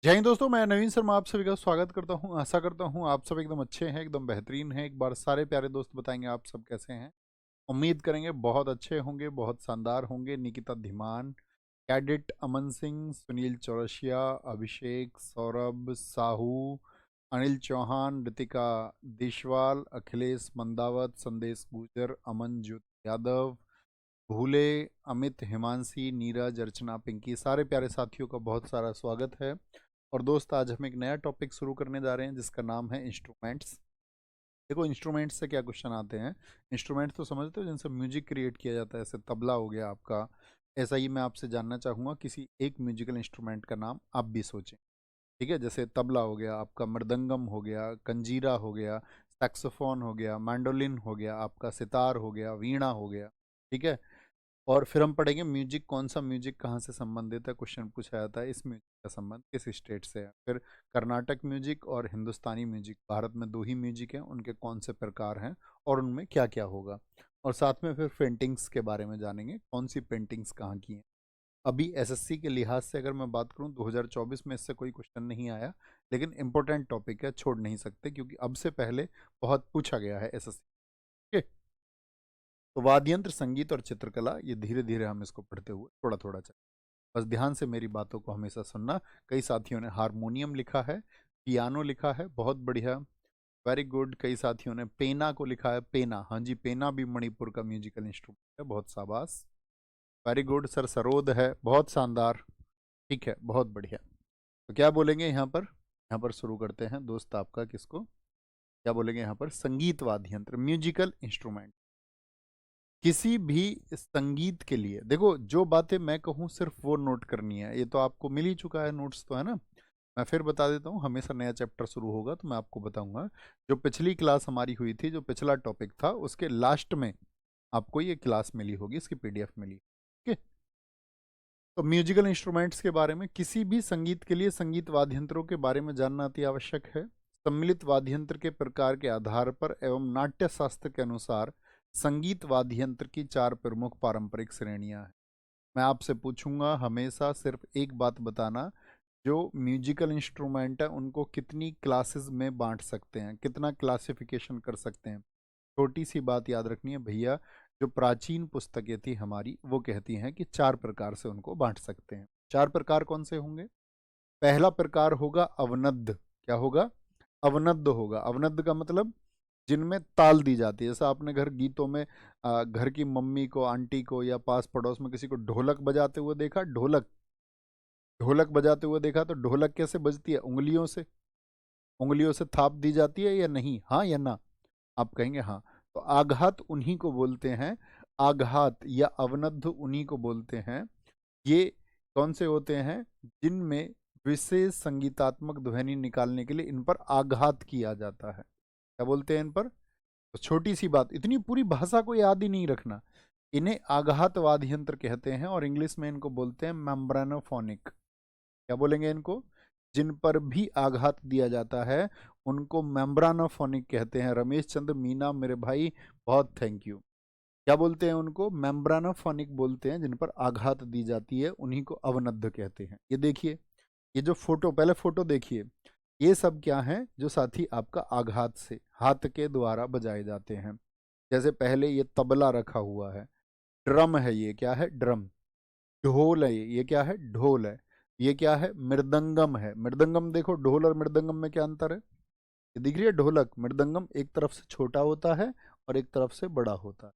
जय हिंद दोस्तों, मैं नवीन शर्मा आप सभी का स्वागत करता हूं। आशा करता हूं आप सब एकदम अच्छे हैं, एकदम बेहतरीन हैं। एक बार सारे प्यारे दोस्त बताएंगे आप सब कैसे हैं। उम्मीद करेंगे बहुत अच्छे होंगे, बहुत शानदार होंगे। निकिता धीमान, कैडेट अमन सिंह, सुनील चौरसिया, अभिषेक, सौरभ साहू, अनिल चौहान, ऋतिका देशवाल, अखिलेश मंदावत, संदेश गुजर, अमन ज्योति यादव, भूले, अमित, हिमांशी, नीरज, अर्चना, पिंकी, सारे प्यारे साथियों का बहुत सारा स्वागत है। और दोस्त, आज हम एक नया टॉपिक शुरू करने जा रहे हैं जिसका नाम है इंस्ट्रूमेंट्स। देखो, इंस्ट्रूमेंट्स से क्या क्वेश्चन आते हैं। इंस्ट्रूमेंट्स तो समझते हो, जिनसे म्यूजिक क्रिएट किया जाता है। जैसे तबला हो गया आपका। ऐसा ही मैं आपसे जानना चाहूँगा किसी एक म्यूजिकल इंस्ट्रूमेंट का नाम आप भी सोचें। ठीक है, जैसे तबला हो गया आपका, मृदंगम हो गया, कंजीरा हो गया, सैक्सोफोन हो गया, मैंडोलिन हो गया आपका, सितार हो गया, वीणा हो गया। ठीक है। और फिर हम पढ़ेंगे म्यूजिक, कौन सा म्यूजिक कहाँ से संबंधित है। क्वेश्चन पूछा जाता है इस म्यूजिक का संबंध किस स्टेट से है। फिर कर्नाटक म्यूजिक और हिंदुस्तानी म्यूजिक, भारत में दो ही म्यूजिक हैं, उनके कौन से प्रकार हैं और उनमें क्या क्या होगा। और साथ में फिर पेंटिंग्स के बारे में जानेंगे, कौन सी पेंटिंग्स कहाँ की हैं। अभी एसएससी के लिहाज से अगर मैं बात करूं, 2024 में इससे कोई क्वेश्चन नहीं आया, लेकिन इंपॉर्टेंट टॉपिक है, छोड़ नहीं सकते, क्योंकि अब से पहले बहुत पूछा गया है एसएससी के। तो वाद्य यंत्र, संगीत और चित्रकला, ये धीरे धीरे हम इसको पढ़ते हुए थोड़ा थोड़ा चल। बस ध्यान से मेरी बातों को हमेशा सुनना। कई साथियों ने हारमोनियम लिखा है, पियानो लिखा है, बहुत बढ़िया, वेरी गुड। कई साथियों ने पेना को लिखा है, पेना, हाँ जी, पेना भी मणिपुर का म्यूजिकल इंस्ट्रूमेंट है, बहुत शाबाश, वेरी गुड सर। सरोद है, बहुत शानदार, ठीक है, बहुत बढ़िया। तो क्या बोलेंगे यहाँ पर, यहाँ पर शुरू करते हैं दोस्त आपका, किसको क्या बोलेंगे यहाँ पर, संगीत वाद्य यंत्र, म्यूजिकल इंस्ट्रूमेंट। किसी भी संगीत के लिए, देखो जो बातें मैं कहूँ सिर्फ वो नोट करनी है। ये तो आपको मिल ही चुका है, नोट्स तो है ना। मैं फिर बता देता हूँ, हमेशा नया चैप्टर शुरू होगा तो मैं आपको बताऊंगा। जो पिछली क्लास हमारी हुई थी, जो पिछला टॉपिक था, उसके लास्ट में आपको ये क्लास मिली होगी, इसकी पीडीएफ मिली। ठीक है। तो म्यूजिकल इंस्ट्रूमेंट्स के बारे में, किसी भी संगीत के लिए संगीत वाद्य यंत्रों के बारे में जानना अति आवश्यक है। सम्मिलित वाद्य यंत्र के प्रकार के आधार पर एवं नाट्य शास्त्र के अनुसार संगीत वाद्य यंत्र की चार प्रमुख पारंपरिक श्रेणियां हैं। मैं आपसे पूछूंगा हमेशा सिर्फ एक बात बताना, जो म्यूजिकल इंस्ट्रूमेंट है उनको कितनी क्लासेस में बांट सकते हैं, कितना क्लासिफिकेशन कर सकते हैं। छोटी सी बात याद रखनी है भैया, जो प्राचीन पुस्तकें थी हमारी, वो कहती हैं कि चार प्रकार से उनको बांट सकते हैं। चार प्रकार कौन से होंगे। पहला प्रकार होगा अवनद्ध। क्या होगा, अवनद्ध होगा। अवनद्ध का मतलब जिनमें ताल दी जाती है। जैसा आपने घर गीतों में घर की मम्मी को, आंटी को, या पास पड़ोस में किसी को ढोलक बजाते हुए देखा, ढोलक ढोलक बजाते हुए देखा, तो ढोलक कैसे बजती है, उंगलियों से। उंगलियों से थाप दी जाती है या नहीं, हाँ या ना। आप कहेंगे हाँ। तो आघात उन्हीं को बोलते हैं, आघात या अवनद्ध उन्हीं को बोलते हैं। ये कौन से होते हैं, जिनमें विशेष संगीतात्मक ध्वनि निकालने के लिए इन पर आघात किया जाता है। क्या बोलते हैं इन पर। तो छोटी सी बात, इतनी पूरी भाषा को याद ही नहीं रखना। इन्हें आघात वाद्य यंत्र कहते हैं, और इंग्लिश में इनको बोलते हैं मेम्ब्रानोफोनिक। क्या बोलेंगे इनको, जिन पर भी आघात दिया जाता है उनको मेम्ब्रानोफोनिक कहते हैं। रमेश चंद्र मीना मेरे भाई, बहुत थैंक यू। क्या बोलते हैं उनको, मेम्ब्रानोफोनिक बोलते हैं। जिन पर आघात दी जाती है उन्हीं को अवनद्ध कहते हैं। ये देखिए, ये जो फोटो, पहले फोटो देखिए, ये सब क्या है, जो साथी आपका आघात से हाथ के द्वारा बजाए जाते हैं। जैसे पहले ये तबला रखा हुआ है, ड्रम है, ये क्या है, ड्रम। ढोल है, ये क्या है, ढोल है। ये क्या है, मृदंगम है। मृदंगम देखो, ढोल और मृदंगम में क्या अंतर है। ये दिख रही है ढोलक, मृदंगम एक तरफ से छोटा होता है और एक तरफ से बड़ा होता है।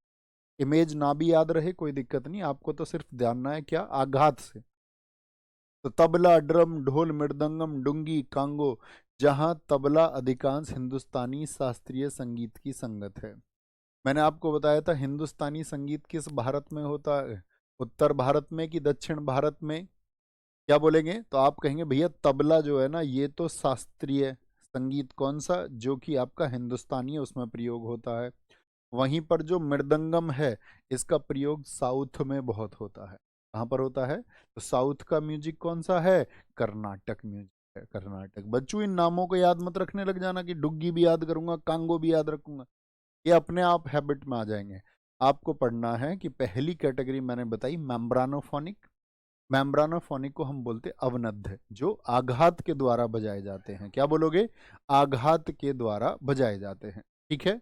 इमेज ना भी याद रहे कोई दिक्कत नहीं, आपको तो सिर्फ ध्यान है क्या, आघात से। तो तबला, ड्रम, ढोल, मृदंगम, डुंगी, कांगो। जहां तबला अधिकांश हिंदुस्तानी शास्त्रीय संगीत की संगत है। मैंने आपको बताया था हिंदुस्तानी संगीत किस भारत में होता है, उत्तर भारत में कि दक्षिण भारत में। क्या बोलेंगे, तो आप कहेंगे भैया तबला जो है ना, ये तो शास्त्रीय संगीत कौन सा, जो कि आपका हिंदुस्तानी है, उसमें प्रयोग होता है। वहीं पर जो मृदंगम है, इसका प्रयोग साउथ में बहुत होता है। कहाँ पर होता है, तो साउथ का म्यूजिक कौन सा है, कर्नाटक म्यूजिक है, कर्नाटक। बच्चों इन नामों को याद मत रखने लग जाना कि डुग्गी भी याद करूंगा, कांगो भी याद रखूंगा। ये अपने आप हैबिट में आ जाएंगे। आपको पढ़ना है कि पहली कैटेगरी मैंने बताई मेम्ब्रानोफोनिक, मेम्ब्रानोफोनिक को हम बोलते अवनद्ध, जो आघात के द्वारा बजाए जाते हैं। क्या बोलोगे? आघात के द्वारा बजाए जाते हैं। ठीक है,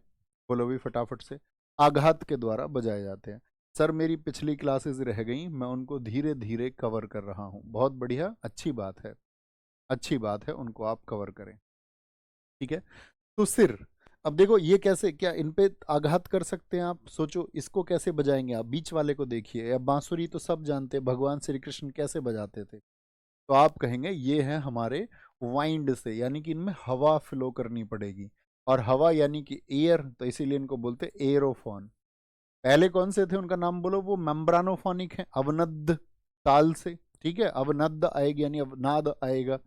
बोलो भी फटाफट से। आघात के द्वारा बजाए जाते हैं। सर मेरी पिछली क्लासेस रह गई, मैं उनको धीरे धीरे कवर कर रहा हूँ। बहुत बढ़िया, अच्छी बात है, अच्छी बात है, उनको आप कवर करें। ठीक है, तो सिर, अब देखो ये कैसे, क्या इन पे आघात कर सकते हैं आप? सोचो इसको कैसे बजाएंगे आप? बीच वाले को देखिए, या बांसुरी तो सब जानते हैं, भगवान श्री कृष्ण कैसे बजाते थे। तो आप कहेंगे ये है हमारे वाइंड से, यानी कि इनमें हवा फ्लो करनी पड़ेगी, और हवा यानी कि एयर, तो इसीलिए इनको बोलते एरोफोन। पहले कौन से थे उनका नाम बोलो? वो मेम्ब्रानोफोनिक है, अवनद्ध ताल से। ठीक है, अवनद्ध आएगी यानी अवनाद आएगा।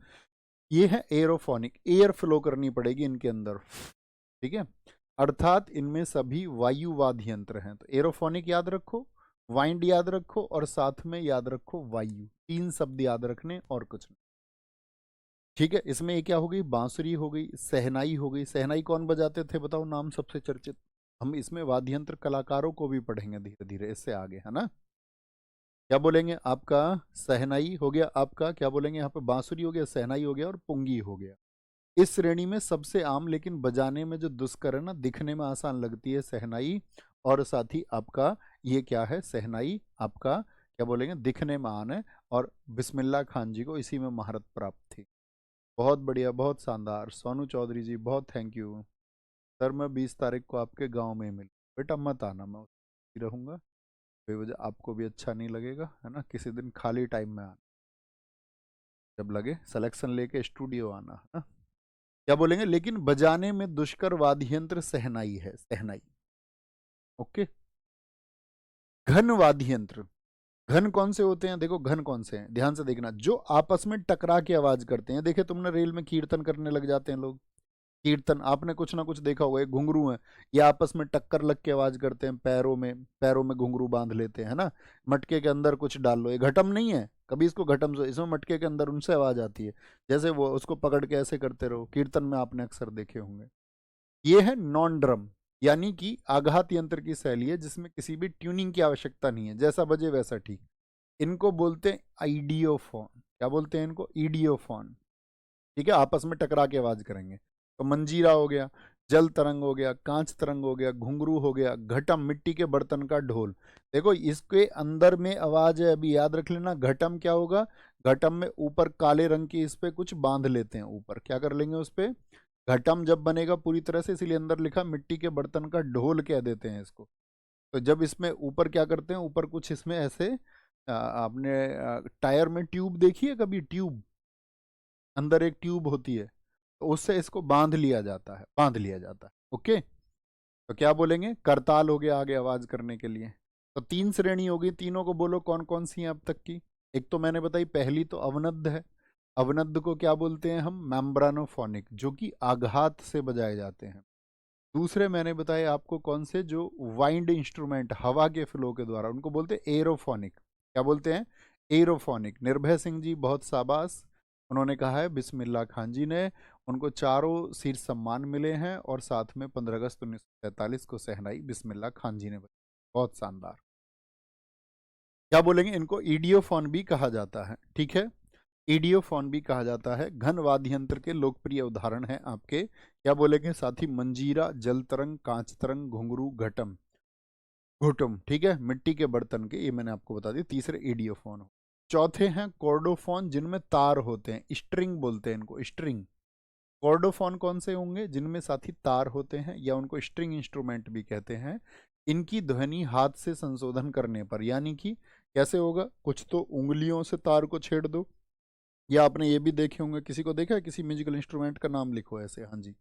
ये है एरोफोनिक, एयर फ्लो करनी पड़ेगी इनके अंदर। ठीक है, अर्थात इनमें सभी वायु वाद्य यंत्र हैं। तो एरोफोनिक याद रखो, वाइंड याद रखो, और साथ में याद रखो वायु। तीन शब्द याद रखने और कुछ नहीं। ठीक है, इसमें ये क्या हो गई? बांसुरी हो गई, सहनाई हो गई। सहनाई कौन बजाते थे बताओ, नाम सबसे चर्चित। हम इसमें वाद्य यंत्र कलाकारों को भी पढ़ेंगे धीरे धीरे, इससे आगे, है ना। क्या बोलेंगे? आपका सहनाई हो गया, आपका क्या बोलेंगे यहाँ पे? बांसुरी हो गया, सहनाई हो गया, और पुंगी हो गया। इस श्रेणी में सबसे आम लेकिन बजाने में जो दुष्कर है ना, दिखने में आसान लगती है, सहनाई। और साथ ही आपका ये क्या है? सहनाई आपका क्या बोलेंगे? दिखने में आन है। और बिस्मिल्लाह खान जी को इसी में महारत प्राप्त थी। बहुत बढ़िया, बहुत शानदार। सोनू चौधरी जी बहुत थैंक यू। सर मैं 20 तारीख को आपके गांव में मिल, बेटा मत आना, मैं उसी रहूँगा, बेवजह आपको भी अच्छा नहीं लगेगा, है ना। किसी दिन खाली टाइम में आना, जब लगे सिलेक्शन लेके स्टूडियो आना, है ना। क्या बोलेंगे? लेकिन बजाने में दुष्कर वाद्य यंत्र सहनाई है, सहनाई। ओके, घन वाद्य यंत्र। घन कौन से होते हैं? देखो घन कौन से हैं, ध्यान से देखना। जो आपस में टकरा के आवाज करते हैं। देखे तुमने रेल में कीर्तन करने लग जाते हैं लोग, कीर्तन आपने कुछ ना कुछ देखा होगा। ये घुंघरू है, ये आपस में टक्कर लग के आवाज करते हैं। पैरों में घुंघरू बांध लेते हैं, है ना। मटके के अंदर कुछ डाल लो, ये घटम नहीं है, कभी इसको घटम से, इसमें मटके के अंदर उनसे आवाज आती है। जैसे वो उसको पकड़ के ऐसे करते रहो, कीर्तन में आपने अक्सर देखे होंगे। ये है नॉन ड्रम, यानी कि आघात यंत्र की शैली है जिसमें किसी भी ट्यूनिंग की आवश्यकता नहीं है, जैसा बजे वैसा ठीक। इनको बोलते हैं आइडियोफोन। क्या बोलते हैं इनको? ईडियोफोन। ठीक है, आपस में टकरा के आवाज करेंगे। तो मंजीरा हो गया, जल तरंग हो गया, कांच तरंग हो गया, घुंघरू हो गया, घटम मिट्टी के बर्तन का ढोल। देखो इसके अंदर में आवाज है, अभी याद रख लेना। घटम क्या होगा? घटम में ऊपर काले रंग की इस पे कुछ बांध लेते हैं, ऊपर क्या कर लेंगे उस पे? घटम जब बनेगा पूरी तरह से, इसीलिए अंदर लिखा मिट्टी के बर्तन का ढोल कह देते हैं इसको। तो जब इसमें ऊपर क्या करते हैं, ऊपर कुछ इसमें ऐसे आपने टायर में ट्यूब देखी है कभी? ट्यूब, अंदर एक ट्यूब होती है, तो उससे इसको बांध लिया जाता है, बांध लिया जाता है। ओके, तो क्या बोलेंगे? करताल हो गया आगे आवाज करने के लिए। तो तीन श्रेणी होगी, तीनों को बोलो कौन कौन सी है अब तक की। एक तो मैंने बताई, पहली तो अवनद्ध है। अवनद्ध को क्या बोलते हैं हम? मेम्ब्रानोफोनिक, जो कि आघात से बजाए जाते हैं। दूसरे मैंने बताए आपको कौन से? जो वाइंड इंस्ट्रूमेंट, हवा के फ्लो के द्वारा, उनको बोलते हैं एरोफोनिक। क्या बोलते हैं? एरोफोनिक। निर्भय सिंह जी बहुत शाबाश, उन्होंने कहा है बिस्मिल्लाह खान जी ने, उनको चारों शीर्ष सम्मान मिले हैं, और साथ में 15 अगस्त 1943 को सहनाई बिस्मिल्लाह खान जी ने बजाई। बहुत शानदार। क्या बोलेंगे? इनको ईडियोफोन भी कहा जाता है। ठीक है, ईडियोफोन भी कहा जाता है। घन वाद्य यंत्र के लोकप्रिय उदाहरण हैं आपके, क्या बोलेंगे साथी? मंजीरा, जल तरंग, कांच तरंग, घुंघरू, घटम, घुटुम। ठीक है, मिट्टी के बर्तन के, ये मैंने आपको बता दिया। तीसरे ईडियोफोन हो। चौथे हैं कॉर्डोफोन, जिनमें तार होते हैं, स्ट्रिंग बोलते हैं इनको, स्ट्रिंग। कॉर्डोफोन कौन से होंगे? जिनमें साथी तार होते हैं, या उनको स्ट्रिंग इंस्ट्रूमेंट भी कहते हैं। इनकी ध्वनि हाथ से संशोधन करने पर, यानी कि कैसे होगा? कुछ तो उंगलियों से तार को छेड़ दो, या आपने ये भी देखे होंगे, किसी को देखा है किसी म्यूजिकल इंस्ट्रूमेंट का नाम लिखो ऐसे, हाँ जी।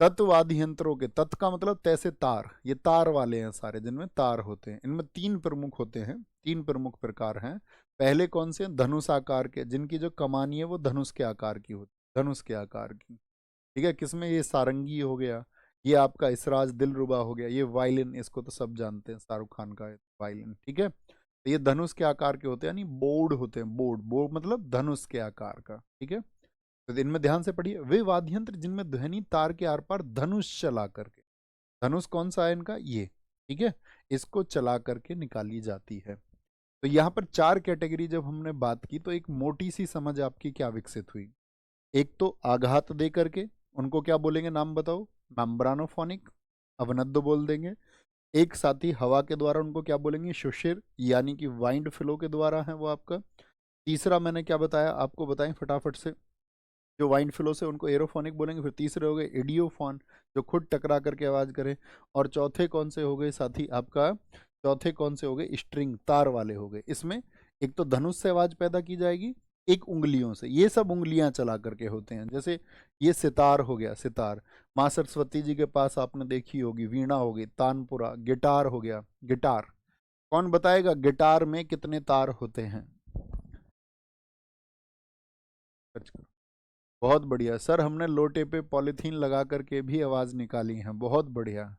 तत्वादि यंत्रों के, तत् का मतलब तैसे तार, ये तार वाले हैं सारे जिनमें तार होते हैं। इनमें तीन प्रमुख होते हैं, तीन प्रमुख प्रकार हैं। पहले कौन से हैं? धनुष आकार के, जिनकी जो कमानी है वो धनुष के आकार की होती है, धनुष के आकार की। ठीक है, किसमें? ये सारंगी हो गया, ये आपका इसराज दिलरुबा हो गया, ये वायलिन, इसको तो सब जानते हैं, शाहरुख खान का वायलिन। ठीक है, तो ये धनुष के आकार के होते हैं, यानी बोर्ड होते हैं। बोर्ड, बोर्ड मतलब धनुष के आकार का। ठीक है, तो इनमें ध्यान से पढ़िए, वे वाद्य यंत्र जिनमें ध्वनि तार के आर पार धनुष चला करके, धनुष कौन सा है इनका? ये। ठीक है, इसको चला करके निकाली जाती है। तो यहाँ पर 4 कैटेगरी जब हमने बात की तो एक मोटी सी समझ आपकी क्या विकसित हुई। एक तो आघात दे करके, उनको क्या बोलेंगे नाम बताओ? मेम्ब्रानोफोनिक, अवनद्द बोल देंगे। एक साथी हवा के द्वारा, उनको क्या बोलेंगे? शुशिर, यानी कि वाइंड फ्लो के द्वारा है वो आपका। तीसरा मैंने क्या बताया आपको, बताएं फटाफट से। जो वाइंड फ्लो से उनको एरोफोनिक बोलेंगे। फिर तीसरे हो गए इडियोफोन, जो खुद टकरा करके आवाज करे। और चौथे कौन से हो गए साथी आपका? चौथे कौन से हो गए? स्ट्रिंग, तार वाले हो गए। इसमें एक तो धनुष से आवाज पैदा की जाएगी, एक उंगलियों से। ये सब उंगलियां चला करके होते हैं। जैसे ये सितार हो गया, सितार। माँ सरस्वती जी के पास आपने देखी होगी, वीणा हो गई, तानपुरा। गिटार हो गया, गिटार। कौन बताएगा गिटार में कितने तार होते हैं? सर्च करो। बहुत बढ़िया सर, हमने लोटे पे पॉलिथीन लगा करके भी आवाज निकाली है, बहुत बढ़िया।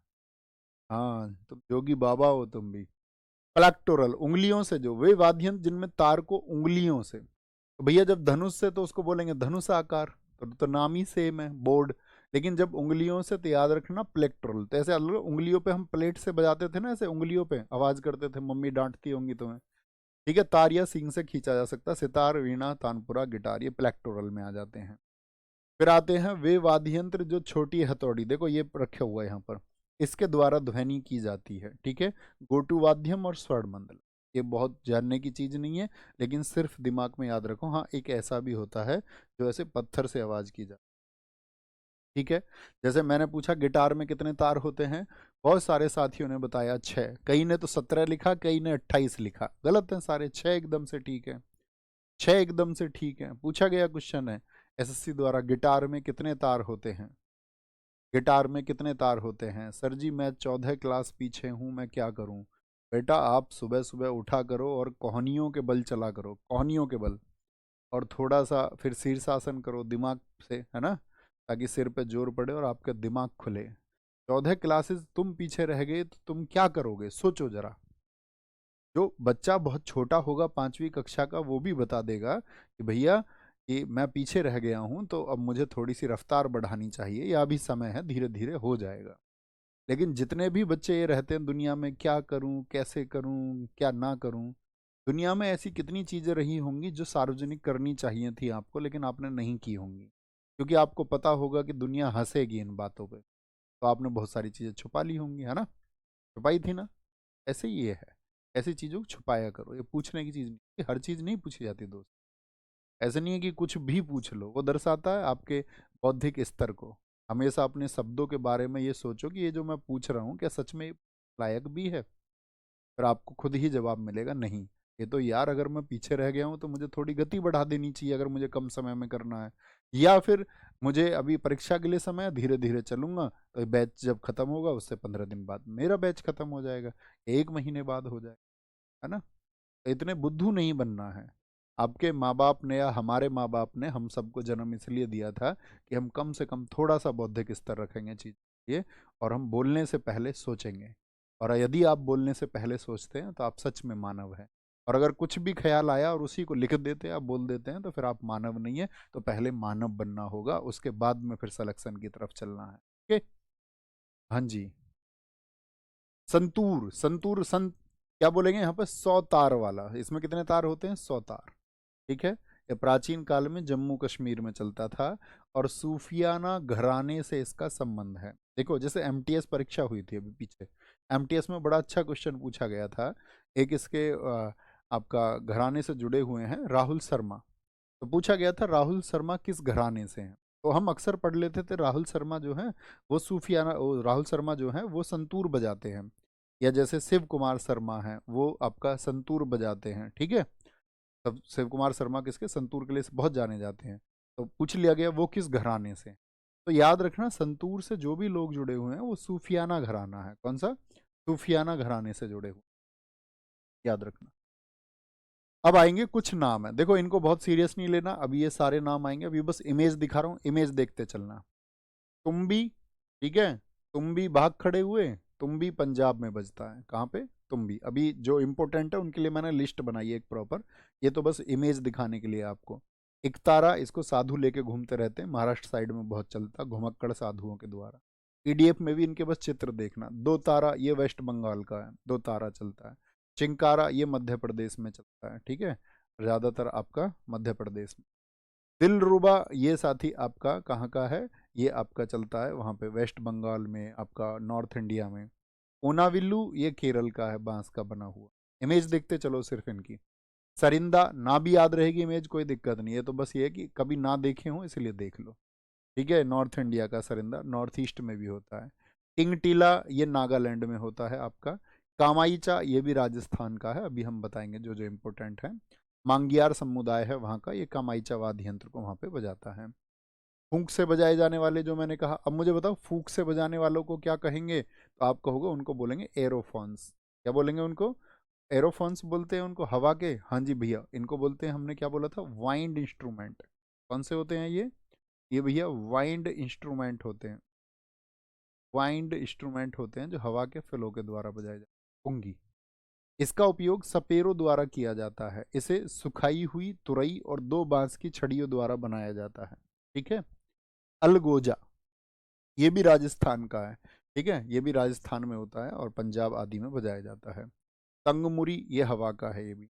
हाँ, तुम जोगी बाबा हो तुम भी। प्लैक्टोरल, उंगलियों से, जो वे वाद्य यंत्र जिनमें तार को उंगलियों से। तो भैया जब धनुष से तो उसको बोलेंगे धनुष आकार, तो नाम ही सेम है, बोर्ड। लेकिन जब उंगलियों से तो याद रखना प्लेक्टोरल। तो ऐसे अलग उंगलियों पे हम प्लेट से बजाते थे ना, ऐसे उंगलियों पे आवाज करते थे, मम्मी डांटती होंगी तुम्हें। ठीक है, तार या सींग से खींचा जा सकता है। सितार, वीणा, तानपुरा, गिटार, ये प्लेक्टोरल में आ जाते हैं। फिर आते हैं वे वाद्य यंत्र जो छोटी हथौड़ी, देखो ये रखे हुआ है यहाँ पर, इसके द्वारा ध्वनि की जाती है। ठीक है, गोटू वाद्यम और स्वर्ण मंडल। ये बहुत जानने की चीज नहीं है, लेकिन सिर्फ दिमाग में याद रखो। हाँ, एक ऐसा भी होता है जो ऐसे पत्थर से आवाज की जाती है। ठीक है, जैसे मैंने पूछा गिटार में कितने तार होते हैं, बहुत सारे साथियों ने बताया 6। कई ने तो 17 लिखा, कई ने 28 लिखा। गलत है सारे, 6 एकदम से ठीक है। 6 एकदम से ठीक है। पूछा गया क्वेश्चन है एसएससी द्वारा, गिटार में कितने तार होते हैं? गिटार में कितने तार होते हैं? सर जी मैं 14 क्लास पीछे हूँ, मैं क्या करूँ? बेटा आप सुबह सुबह उठा करो और कोहनियों के बल चला करो, कोहनियों के बल। और थोड़ा सा फिर शीर्षासन करो दिमाग से, है ना, ताकि सिर पे जोर पड़े और आपका दिमाग खुले। 14 क्लासेस तुम पीछे रह गए तो तुम क्या करोगे, सोचो जरा। जो बच्चा बहुत छोटा होगा 5वीं कक्षा का, वो भी बता देगा कि भैया कि मैं पीछे रह गया हूं, तो अब मुझे थोड़ी सी रफ्तार बढ़ानी चाहिए, या अभी समय है, धीरे धीरे हो जाएगा। लेकिन जितने भी बच्चे ये रहते हैं दुनिया में, क्या करूं, कैसे करूं, क्या ना करूं। दुनिया में ऐसी कितनी चीजें रही होंगी जो सार्वजनिक करनी चाहिए थी आपको, लेकिन आपने नहीं की होंगी, क्योंकि आपको पता होगा कि दुनिया हंसेगी इन बातों पे। तो आपने बहुत सारी चीजें छुपा ली होंगी, है ना? छुपाई थी ना? ऐसे ही ये है, ऐसी चीजों को छुपाया करो। ये पूछने की चीज नहीं, हर चीज नहीं पूछी जाती दोस्त। ऐसा नहीं है कि कुछ भी पूछ लो, वो दर्शाता है आपके बौद्धिक स्तर को। हमेशा अपने शब्दों के बारे में ये सोचो कि ये जो मैं पूछ रहा हूँ क्या सच में लायक भी है। फिर आपको खुद ही जवाब मिलेगा, नहीं ये तो यार, अगर मैं पीछे रह गया हूँ तो मुझे थोड़ी गति बढ़ा देनी चाहिए, अगर मुझे कम समय में करना है। या फिर मुझे अभी परीक्षा के लिए समय है, धीरे धीरे चलूंगा, तो बैच जब खत्म होगा उससे 15 दिन बाद मेरा बैच खत्म हो जाएगा, 1 महीने बाद हो जाएगा, है ना? तो इतने बुद्धू नहीं बनना है। आपके माँ बाप ने या हमारे माँ बाप ने हम सबको जन्म इसलिए दिया था कि हम कम से कम थोड़ा सा बौद्धिक स्तर रखेंगे चीज ये, और हम बोलने से पहले सोचेंगे। और यदि आप बोलने से पहले सोचते हैं तो आप सच में मानव हैं। और अगर कुछ भी ख्याल आया और उसी को लिख देते हैं, आप बोल देते हैं, तो फिर आप मानव नहीं है। तो पहले मानव बनना होगा, उसके बाद में फिर सिलेक्शन की तरफ चलना है। ओके। हाँ जी। संतूर, संतूर संत क्या बोलेंगे यहाँ पर? 100 तार वाला। इसमें कितने तार होते हैं? 100 तार। ठीक है, ये प्राचीन काल में जम्मू कश्मीर में चलता था, और सूफियाना घराने से इसका संबंध है। देखो जैसे एमटीएस परीक्षा हुई थी अभी पीछे, एमटीएस में बड़ा अच्छा क्वेश्चन पूछा गया था। एक इसके आपका घराने से जुड़े हुए हैं राहुल शर्मा। तो पूछा गया था राहुल शर्मा किस घराने से हैं। तो हम अक्सर पढ़ लेते थे राहुल शर्मा जो है वो सूफियाना, राहुल शर्मा जो है वो संतूर बजाते हैं। या जैसे शिव कुमार शर्मा है, वो आपका संतूर बजाते हैं। ठीक है, तब शिव कुमार शर्मा किसके, संतूर के लिए बहुत जाने जाते हैं। तो पूछ लिया गया वो किस घराने से। तो याद रखना संतूर से जो भी लोग जुड़े हुए हैं वो सूफियाना घराना है। कौन सा? सूफियाना घराने से जुड़े हुए, याद रखना। अब आएंगे कुछ नाम है, देखो इनको बहुत सीरियस नहीं लेना, अभी ये सारे नाम आएंगे, अभी बस इमेज दिखा रहा हूँ, इमेज देखते चलना। तुम्बी, ठीक है, तुम्बी भाग खड़े हुए। तुम्बी पंजाब में बजता है, कहाँ पे? तुम्बी। अभी जो इंपॉर्टेंट है उनके लिए मैंने लिस्ट बनाई है एक प्रॉपर, ये तो बस इमेज दिखाने के लिए आपको। एकतारा, इसको साधु लेके घूमते रहते हैं, महाराष्ट्र साइड में बहुत चलता, घुमक्कड़ साधुओं के द्वारा। ईडीएफ में भी इनके बस चित्र देखना। 2 तारा, ये वेस्ट बंगाल का है, 2 तारा चलता है। चिंकारा ये मध्य प्रदेश में चलता है, ठीक है, ज़्यादातर आपका मध्य प्रदेश में। दिलरुबा ये साथी आपका कहाँ का है, ये आपका चलता है वहाँ पे वेस्ट बंगाल में, आपका नॉर्थ इंडिया में। ओनाविल्लू ये केरल का है, बांस का बना हुआ। इमेज देखते चलो सिर्फ इनकी। सरिंदा ना भी याद रहेगी इमेज, कोई दिक्कत नहीं है, तो बस ये है कि कभी ना देखे हो इसलिए देख लो, ठीक है। नॉर्थ इंडिया का सरिंदा नॉर्थ ईस्ट में भी होता है। टिंगटीला ये नागालैंड में होता है आपका। कामाईचा ये भी राजस्थान का है, अभी हम बताएंगे जो जो इम्पोर्टेंट है। मांगियार समुदाय है वहाँ का, ये कामाईचा वाद्य यंत्र को वहाँ पे बजाता है। फूंक से बजाए जाने वाले जो मैंने कहा, अब मुझे बताओ फूंक से बजाने वालों को क्या कहेंगे, तो आप कहोगे उनको बोलेंगे एरोफोन्स। क्या बोलेंगे उनको, एरोफोन्स बोलते हैं उनको, हवा के। हाँ जी भैया, इनको बोलते हैं, हमने क्या बोला था, वाइंड इंस्ट्रूमेंट। कौन से होते हैं ये भैया वाइंड इंस्ट्रूमेंट होते हैं। वाइंड इंस्ट्रूमेंट होते हैं जो हवा के फ्लो के द्वारा बजाए जाते हैं, पुंगी। इसका उपयोग सपेरों द्वारा किया जाता है। इसे सुखाई हुई तुरई और दो बांस की छड़ियों द्वारा बनाया जाता है, ठीक है। अलगोजा ये भी राजस्थान का है, ठीक है, ये भी राजस्थान में होता है और पंजाब आदि में बजाया जाता है। तंगमुरी ये हवा का है ये भी।